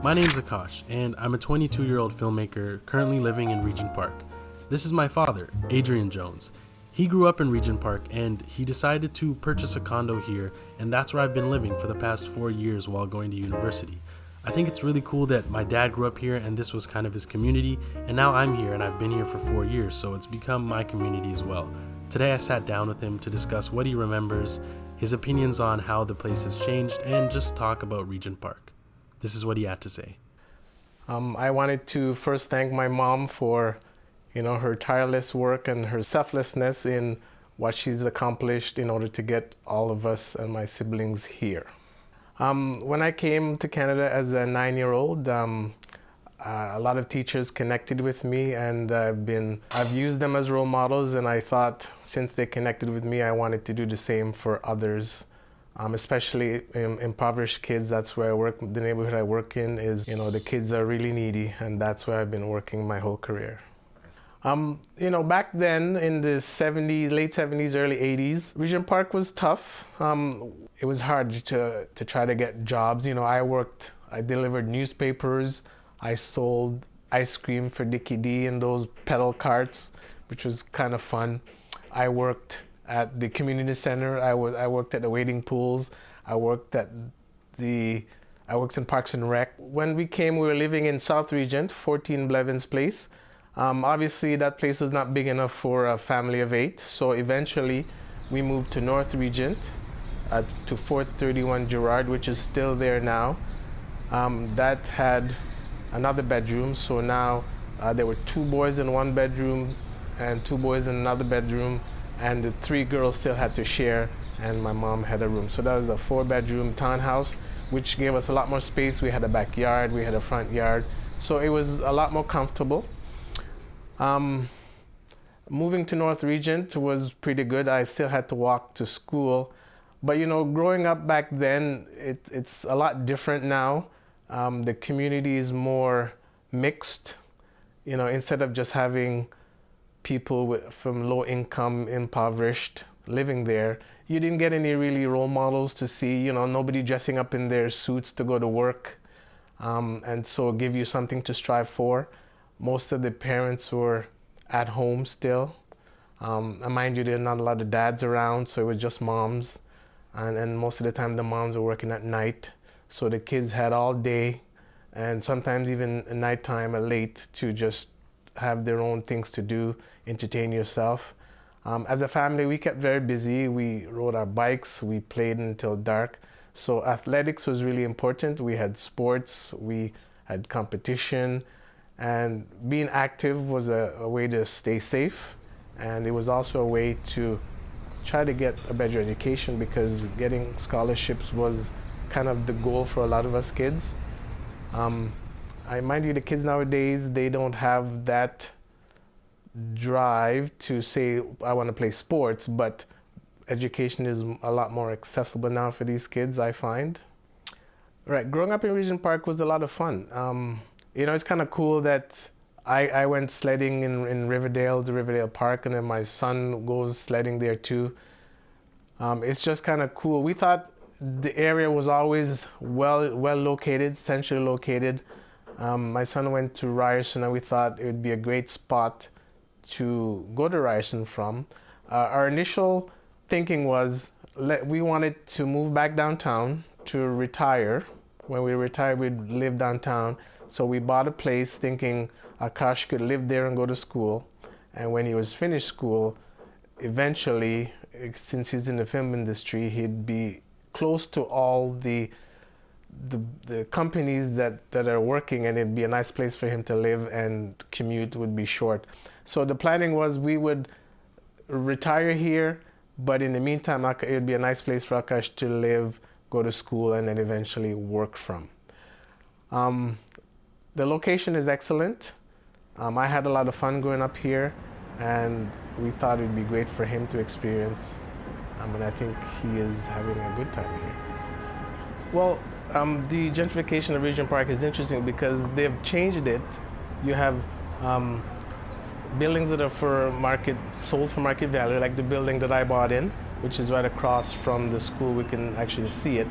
My name's Akash, and I'm a 22-year-old filmmaker currently living in Regent Park. This is my father, Adrian Jones. He grew up in Regent Park, and he decided to purchase a condo here, and that's where I've been living for the past 4 years while going to university. I think it's really cool that my dad grew up here, and this was kind of his community, and now I'm here, and I've been here for 4 years, so it's become my community as well. Today I sat down with him to discuss what he remembers, his opinions on how the place has changed, and just talk about Regent Park. This is what he had to say. I wanted to first thank my mom for, her tireless work and her selflessness in what she's accomplished in order to get all of us and my siblings here. When I came to Canada as a 9-year-old, a lot of teachers connected with me, and I've used them as role models, and I thought since they connected with me, I wanted to do the same for others. Especially impoverished kids. That's where I work. The neighborhood I work in is, the kids are really needy, and that's where I've been working my whole career. Back then in the 70s, late 70s, early 80s, Regent Park was tough. It was hard to try to get jobs. I delivered newspapers. I sold ice cream for Dickie D in those pedal carts, which was kind of fun. I worked at the community center. I worked at the wading pools. I worked in Parks and Rec. When we came, we were living in South Regent, 14 Blevins Place. Obviously, that place was not big enough for a family of 8. So eventually, we moved to North Regent, to 431 Gerrard, which is still there now. That had another bedroom. So now there were 2 boys in one bedroom and 2 boys in another bedroom. And the 3 girls still had to share, and my mom had a room. So that was a 4-bedroom townhouse, which gave us a lot more space. We had a backyard, we had a front yard, so it was a lot more comfortable. Moving to North Regent was pretty good. I still had to walk to school, but growing up back then, it's a lot different now. The community is more mixed. Instead of just having people from low income, impoverished, living there, you didn't get any really role models to see, nobody dressing up in their suits to go to work, and so give you something to strive for. Most of the parents were at home still. And mind you, there are not a lot of dads around, so it was just moms, and most of the time the moms were working at night, so the kids had all day, and sometimes even nighttime or late to just have their own things to do, entertain yourself. As a family, we kept very busy. We rode our bikes, we played until dark. So athletics was really important. We had sports, we had competition, and being active was a way to stay safe. And it was also a way to try to get a better education, because getting scholarships was kind of the goal for a lot of us kids. I mind you, the kids nowadays, they don't have that drive to say, I want to play sports, but education is a lot more accessible now for these kids, I find. Right, growing up in Regent Park was a lot of fun. It's kind of cool that I went sledding in Riverdale, the Riverdale Park, and then my son goes sledding there too. It's just kind of cool. We thought the area was always well located, centrally located. My son went to Ryerson, and we thought it would be a great spot to go to Ryerson from. Our initial thinking was we wanted to move back downtown to retire. When we retired, we'd live downtown. So we bought a place thinking Akash could live there and go to school. And when he was finished school, eventually, since he's in the film industry, he'd be close to all the companies that are working, and it'd be a nice place for him to live, and commute would be short. So the planning was we would retire here, but in the meantime, it would be a nice place for Akash to live, go to school, and then eventually work from. The location is excellent. I had a lot of fun growing up here, and we thought it would be great for him to experience. And I think he is having a good time here. Well, the gentrification of Regent Park is interesting because they've changed it. You have buildings that are sold for market value, like the building that I bought in, which is right across from the school. We can actually see it.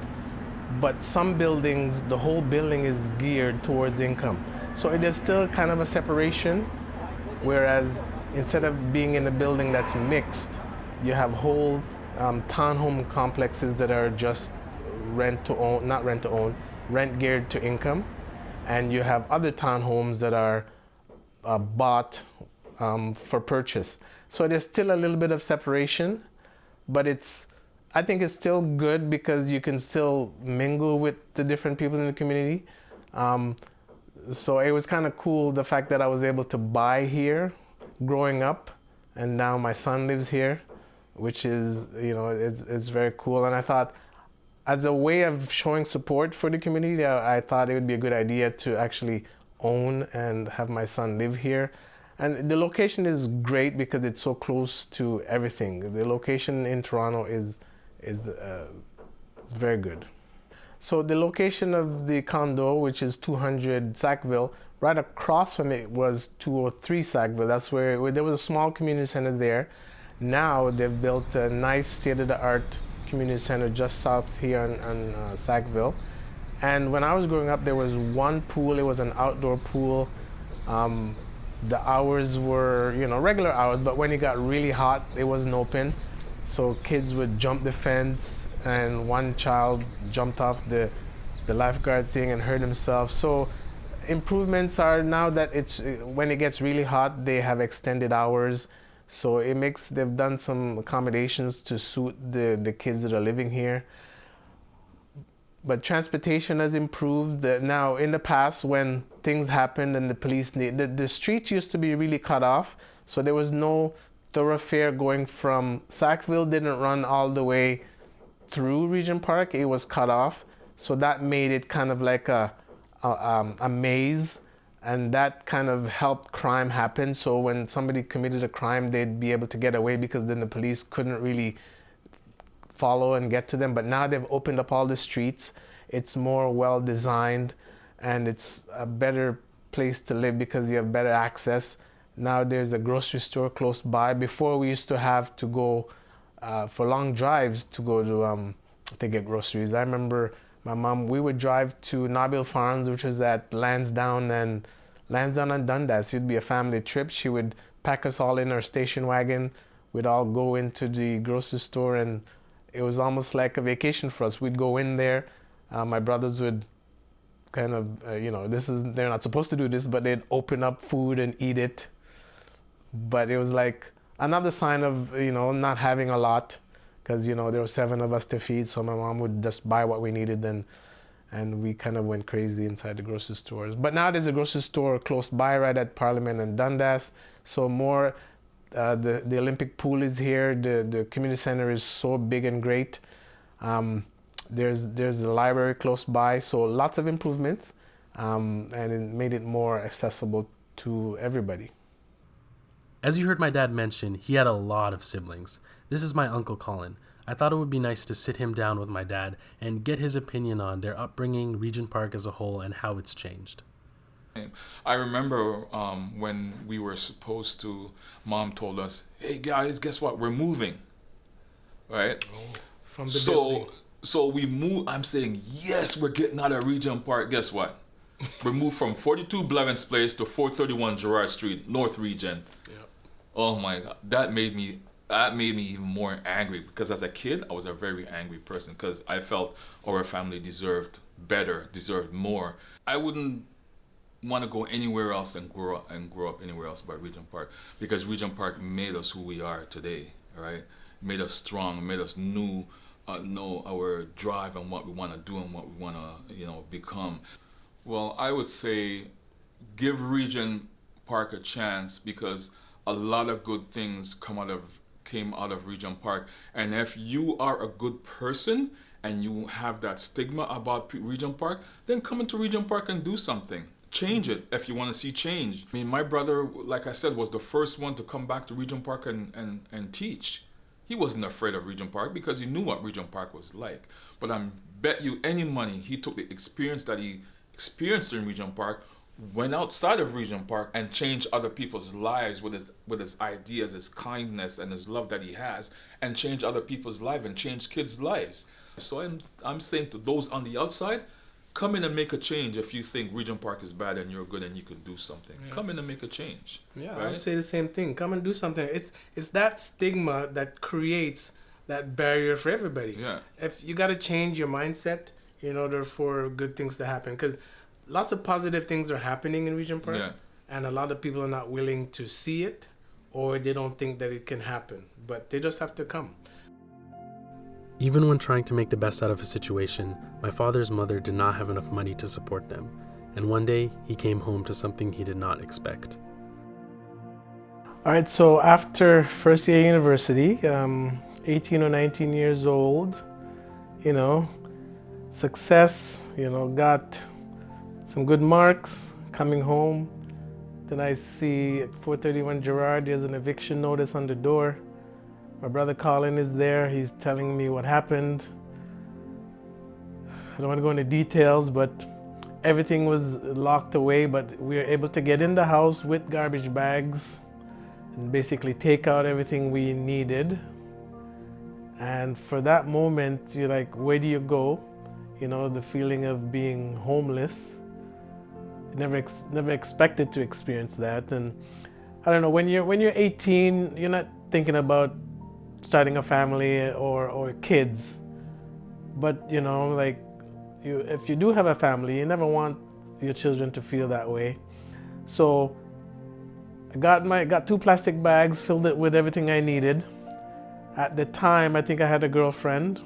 but some buildings, the whole building is geared towards income. So it is still kind of a separation, whereas instead of being in a building that's mixed, you have whole townhome complexes that are just rent to own, not rent to own, rent geared to income, and you have other townhomes that are bought for purchase. So there's still a little bit of separation, but I think it's still good because you can still mingle with the different people in the community. So it was kind of cool, the fact that I was able to buy here growing up, and now my son lives here, which is, it's very cool. And I thought, as a way of showing support for the community, I thought it would be a good idea to actually own and have my son live here. And the location is great because it's so close to everything. The location in Toronto is very good. So the location of the condo, which is 200 Sackville, right across from it was 203 Sackville. That's where there was a small community center there. Now they've built a nice state-of-the-art community center just south here on Sackville. And when I was growing up, there was one pool. It was an outdoor pool. The hours were, regular hours, but when it got really hot, it wasn't open. So kids would jump the fence, and one child jumped off the lifeguard thing and hurt himself. So improvements are now that when it gets really hot, they have extended hours. So they've done some accommodations to suit the kids that are living here. But transportation has improved. Now, in the past, when things happened and the police the streets used to be really cut off, so there was no thoroughfare going from Sackville. Didn't run all the way through Regent Park. It was cut off, so that made it kind of like a maze, and that kind of helped crime happen. So when somebody committed a crime, they'd be able to get away because then the police couldn't really follow and get to them. But now they've opened up all the streets. It's more well designed, and it's a better place to live because you have better access. Now there's a grocery store close by. Before, we used to have to go for long drives to go to get groceries. I remember my mom, we would drive to Nabil Farms, which was at Lansdowne and Dundas. It'd be a family trip. She would pack us all in her station wagon. We'd all go into the grocery store, and it was almost like a vacation for us. We'd go in there. My brothers would kind of, they're not supposed to do this, but they'd open up food and eat it. But it was like another sign of, not having a lot, because, there were 7 of us to feed. So my mom would just buy what we needed, and we kind of went crazy inside the grocery stores. But now there's a grocery store close by, right at Parliament and Dundas. So more, the Olympic pool is here. The community center is so big and great. There's a library close by, so lots of improvements, and it made it more accessible to everybody. As you heard my dad mention, he had a lot of siblings. This is my Uncle Colin. I thought it would be nice to sit him down with my dad and get his opinion on their upbringing, Regent Park as a whole, and how it's changed. I remember when we were supposed to, Mom told us, "Hey guys, guess what? We're moving." Right? From the building. So we move. I'm saying, yes, we're getting out of Regent Park. Guess what? We moved from 42 Blevins Place to 431 Gerrard Street, North Regent. Yeah. Oh my God, that made me even more angry, because as a kid, I was a very angry person because I felt our family deserved better, deserved more. I wouldn't want to go anywhere else and grow up anywhere else but Regent Park, because Regent Park made us who we are today, right? Made us strong, made us know our drive and what we want to do and what we want to, become. Well, I would say give Regent Park a chance, because a lot of good things came out of Regent Park. And if you are a good person and you have that stigma about Regent Park, then come into Regent Park and do something. Change it if you want to see change. I mean, my brother, like I said, was the first one to come back to Regent Park and teach. He wasn't afraid of Regent Park because he knew what Regent Park was like. But I bet you any money he took the experience that he experienced in Regent Park, went outside of Regent Park and changed other people's lives with his ideas, his kindness, and his love that he has, and changed other people's lives and changed kids' lives. So I'm saying to those on the outside, come in and make a change. If you think Regent Park is bad and you're good and you can do something, come in and make a change. Yeah, right? I would say the same thing. Come and do something. It's that stigma that creates that barrier for everybody. Yeah. If you got to change your mindset in order for good things to happen, because lots of positive things are happening in Regent Park, Yeah. and a lot of people are not willing to see it, or they don't think that it can happen. But they just have to come. Even when trying to make the best out of a situation, my father's mother did not have enough money to support them, and one day he came home to something he did not expect. All right, so after first year university, 18 or 19 years old, success, got some good marks, coming home. Then I see at 431 Gerard, there's an eviction notice on the door. My brother Colin is there. He's telling me what happened. I don't want to go into details, but everything was locked away, but we were able to get in the house with garbage bags and basically take out everything we needed. And for that moment, you're like, where do you go? The feeling of being homeless. Never expected to experience that. And I don't know, when you're 18, you're not thinking about starting a family or kids. But if you do have a family, you never want your children to feel that way. So I got 2 plastic bags, filled it with everything I needed. At the time, I think I had a girlfriend.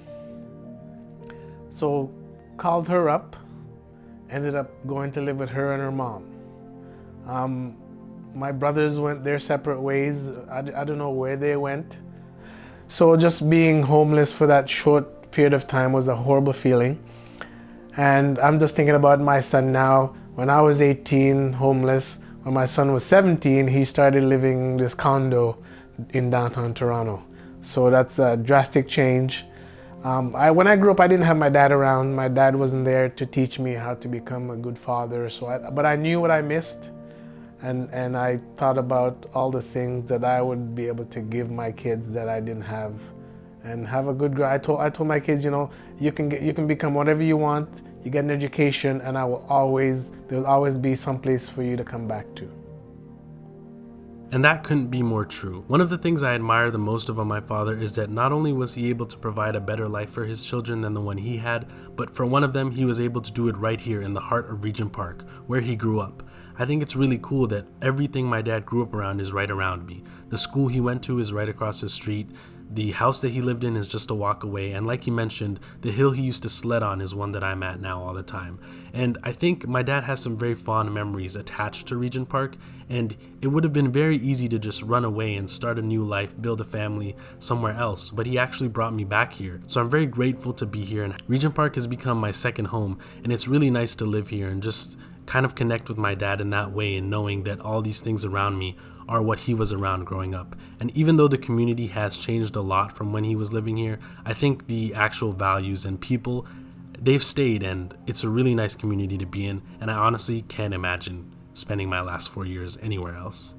So called her up, ended up going to live with her and her mom. My brothers went their separate ways. I don't know where they went. So just being homeless for that short period of time was a horrible feeling. And I'm just thinking about my son now. When I was 18, homeless, when my son was 17, he started living in this condo in downtown Toronto. So that's a drastic change. When I grew up, I didn't have my dad around. My dad wasn't there to teach me how to become a good father. But I knew what I missed. And I thought about all the things that I would be able to give my kids that I didn't have, and have a good. I told my kids, you can become whatever you want. You get an education, and there'll always be some place for you to come back to. And that couldn't be more true. One of the things I admire the most about my father is that not only was he able to provide a better life for his children than the one he had, but for one of them, he was able to do it right here in the heart of Regent Park, where he grew up. I think it's really cool that everything my dad grew up around is right around me. The school he went to is right across the street. The house that he lived in is just a walk away, and like he mentioned, the hill he used to sled on is one that I'm at now all the time. And I think my dad has some very fond memories attached to Regent Park, and it would have been very easy to just run away and start a new life, build a family somewhere else, but he actually brought me back here. So I'm very grateful to be here, and Regent Park has become my second home, and it's really nice to live here and just kind of connect with my dad in that way, and knowing that all these things around me are what he was around growing up. And even though the community has changed a lot from when he was living here, I think the actual values and people, they've stayed, and it's a really nice community to be in, and I honestly can't imagine spending my last 4 years anywhere else.